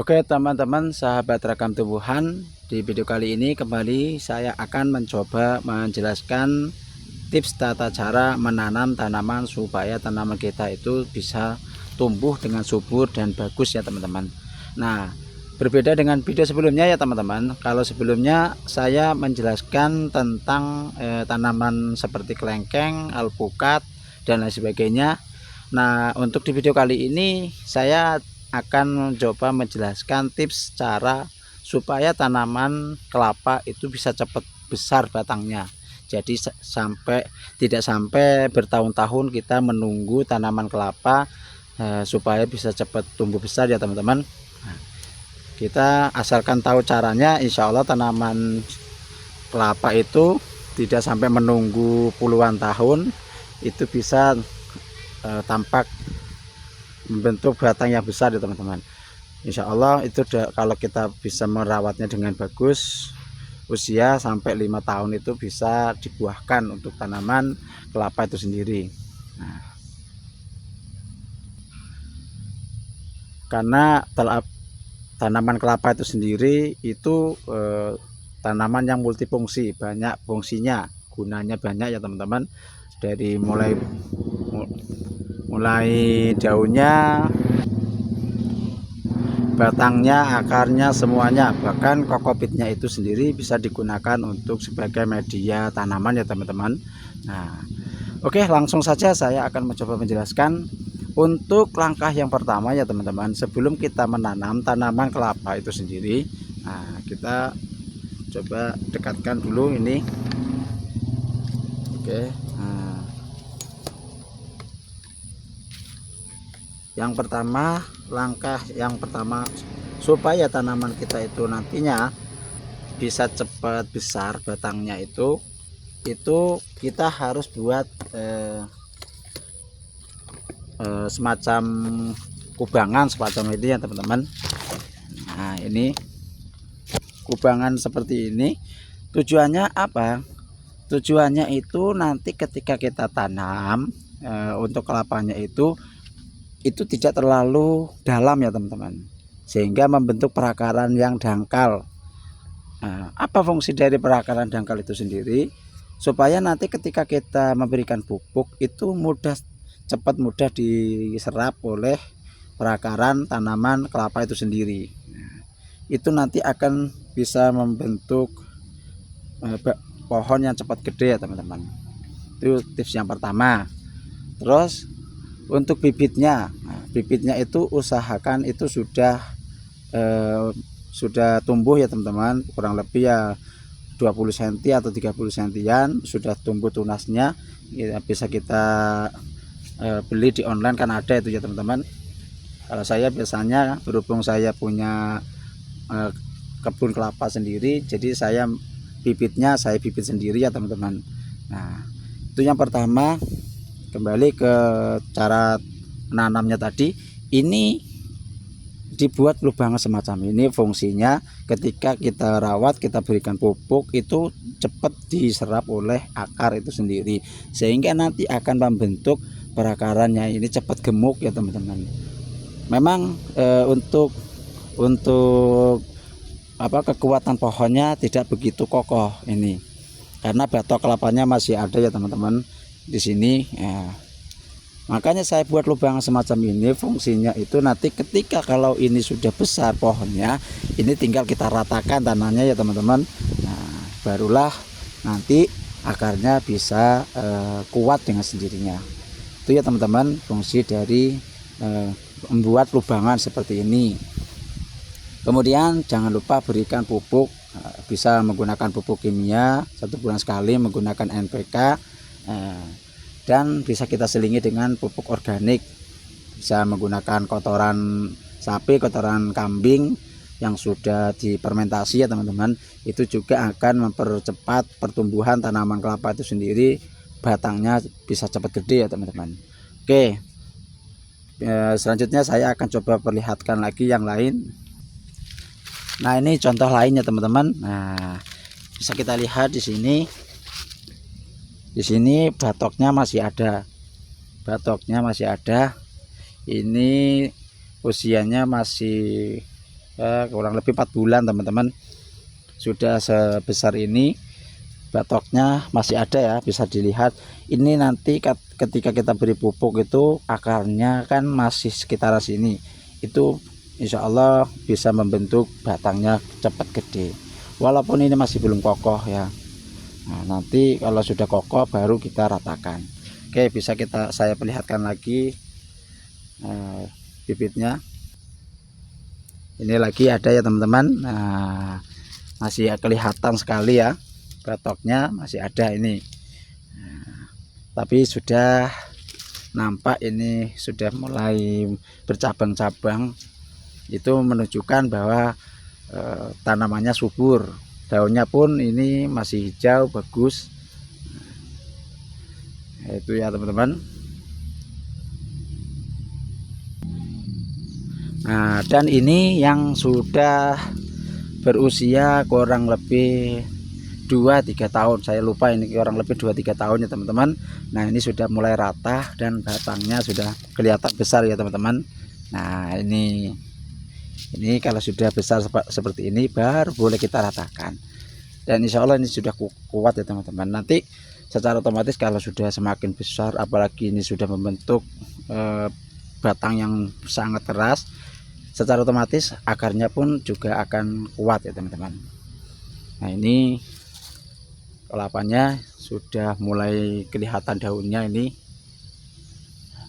Oke teman-teman, sahabat rekam tumbuhan, di video kali ini kembali saya akan mencoba menjelaskan tips tata cara menanam tanaman supaya tanaman kita itu bisa tumbuh dengan subur dan bagus ya teman-teman. Nah, berbeda dengan video sebelumnya ya teman-teman. Kalau sebelumnya saya menjelaskan tentang tanaman seperti kelengkeng, alpukat dan lain sebagainya. Nah, untuk di video kali ini saya akan mencoba menjelaskan tips cara supaya tanaman kelapa itu bisa cepat besar batangnya. Jadi tidak sampai bertahun-tahun kita menunggu tanaman kelapa supaya bisa cepat tumbuh besar ya teman-teman. Nah, kita asalkan tahu caranya, insya Allah tanaman kelapa itu tidak sampai menunggu puluhan tahun itu bisa tampak membentuk batang yang besar ya teman-teman. Insya Allah itu kalau kita bisa merawatnya dengan bagus, usia sampai 5 tahun itu bisa dibuahkan untuk tanaman kelapa itu sendiri. Nah, karena tanaman kelapa itu sendiri itu tanaman yang multifungsi, banyak fungsinya, gunanya banyak ya teman-teman. Dari mulai daunnya, batangnya, akarnya, semuanya, bahkan kokopitnya itu sendiri bisa digunakan untuk sebagai media tanaman ya teman-teman. Nah, oke, langsung saja saya akan mencoba menjelaskan untuk langkah yang pertama ya teman-teman. Sebelum kita menanam tanaman kelapa itu sendiri, nah kita coba dekatkan dulu ini. Oke, nah, langkah yang pertama supaya tanaman kita itu nantinya bisa cepat besar batangnya itu kita harus buat semacam kubangan semacam itu ya teman-teman. Nah, ini kubangan seperti ini tujuannya apa? Tujuannya itu nanti ketika kita tanam untuk kelapanya itu tidak terlalu dalam ya teman-teman, sehingga membentuk perakaran yang dangkal. Nah, apa fungsi dari perakaran dangkal itu sendiri? Supaya nanti ketika kita memberikan pupuk itu cepat mudah diserap oleh perakaran tanaman kelapa itu sendiri. Nah, itu nanti akan bisa membentuk pohon yang cepat gede ya teman-teman. Itu tips yang pertama. Terus untuk bibitnya, nah, bibitnya itu usahakan itu sudah tumbuh ya teman-teman, kurang lebih ya 20 cm atau 30 cm sudah tumbuh tunasnya ya, bisa kita beli di online kan ada itu ya teman-teman. Kalau saya biasanya berhubung saya punya kebun kelapa sendiri, jadi saya bibit sendiri ya teman-teman. Nah, itu yang pertama. Kembali ke cara menanamnya tadi, ini dibuat lubang semacam ini, fungsinya ketika kita rawat, kita berikan pupuk itu cepat diserap oleh akar itu sendiri, sehingga nanti akan membentuk perakarannya ini cepat gemuk ya teman-teman. Memang untuk kekuatan pohonnya tidak begitu kokoh ini, karena batok kelapanya masih ada ya teman-teman di sini ya. Makanya saya buat lubang semacam ini, fungsinya itu nanti ketika kalau ini sudah besar pohonnya, ini tinggal kita ratakan tanahnya ya teman-teman. Nah, barulah nanti akarnya bisa kuat dengan sendirinya. Itu ya teman-teman fungsi dari membuat lubangan seperti ini. Kemudian jangan lupa berikan pupuk, bisa menggunakan pupuk kimia 1 bulan sekali menggunakan NPK, dan bisa kita selingi dengan pupuk organik, bisa menggunakan kotoran sapi, kotoran kambing yang sudah difermentasi ya teman-teman. Itu juga akan mempercepat pertumbuhan tanaman kelapa itu sendiri, batangnya bisa cepat gede ya teman-teman. Oke, selanjutnya saya akan coba perlihatkan lagi yang lain. Nah, ini contoh lainnya teman-teman. Nah, bisa kita lihat di sini. Di sini batoknya masih ada. Ini usianya masih kurang lebih 4 bulan teman-teman. Sudah sebesar ini, batoknya masih ada ya, bisa dilihat. Ini nanti ketika kita beri pupuk itu akarnya kan masih sekitaran sini, itu insya Allah bisa membentuk batangnya cepat gede, walaupun ini masih belum kokoh ya. Nah, nanti kalau sudah kokoh baru kita ratakan. Oke, bisa saya perlihatkan lagi bibitnya. Ini lagi ada ya teman-teman. Nah, masih kelihatan sekali ya, batoknya masih ada ini. Nah, tapi sudah nampak ini sudah mulai bercabang-cabang, itu menunjukkan bahwa tanamannya subur. Daunnya pun ini masih hijau bagus. Nah, itu ya teman-teman. Nah, dan ini yang sudah berusia kurang lebih 2-3 tahun, saya lupa ini kurang lebih 2-3 tahun ya teman-teman. Nah, ini sudah mulai rata dan batangnya sudah kelihatan besar ya teman-teman. Nah, ini kalau sudah besar seperti ini baru boleh kita ratakan, dan insya Allah ini sudah kuat ya teman-teman. Nanti secara otomatis kalau sudah semakin besar, apalagi ini sudah membentuk batang yang sangat keras, secara otomatis akarnya pun juga akan kuat ya teman-teman. Nah, ini kelapanya sudah mulai kelihatan daunnya. Ini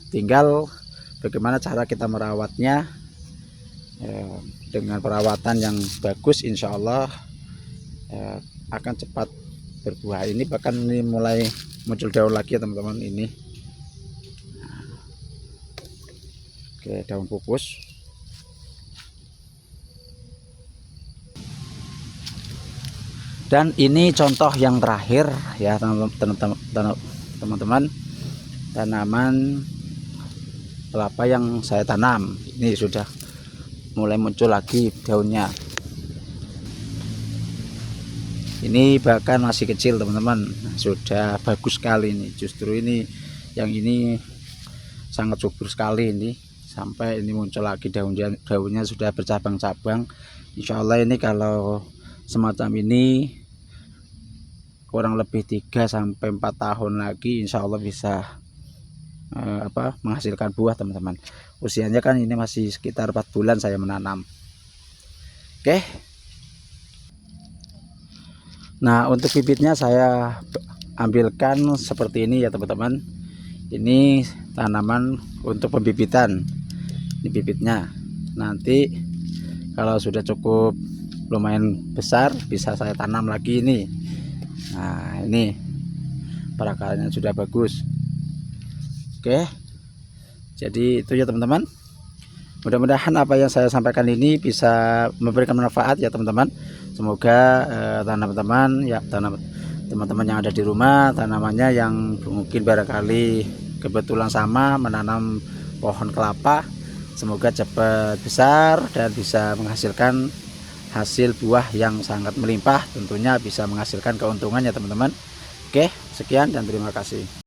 tinggal bagaimana cara kita merawatnya. Dengan perawatan yang bagus insya Allah akan cepat berbuah. Ini bahkan ini mulai muncul daun lagi ya teman-teman. Ini oke, daun pupus. Dan ini contoh yang terakhir ya teman-teman, tanaman kelapa yang saya tanam. Ini sudah mulai muncul lagi daunnya. Ini bahkan masih kecil teman-teman, sudah bagus sekali ini. Justru ini yang ini sangat subur sekali ini, sampai ini muncul lagi daunnya sudah bercabang-cabang. Insya Allah ini kalau semacam ini kurang lebih 3-4 tahun lagi insya Allah bisa menghasilkan buah teman-teman. Usianya kan ini masih sekitar 4 bulan saya menanam. Oke. Nah, untuk bibitnya saya ambilkan seperti ini ya teman-teman. Ini tanaman untuk pembibitan. Ini bibitnya. Nanti kalau sudah cukup lumayan besar bisa saya tanam lagi ini. Nah, ini perakarnya sudah bagus. Oke, jadi itu ya teman-teman. Mudah-mudahan apa yang saya sampaikan ini bisa memberikan manfaat ya teman-teman. Semoga teman-teman yang ada di rumah, tanamannya yang mungkin barangkali kebetulan sama menanam pohon kelapa, semoga cepat besar dan bisa menghasilkan hasil buah yang sangat melimpah, tentunya bisa menghasilkan keuntungan ya teman-teman. Oke, sekian dan terima kasih.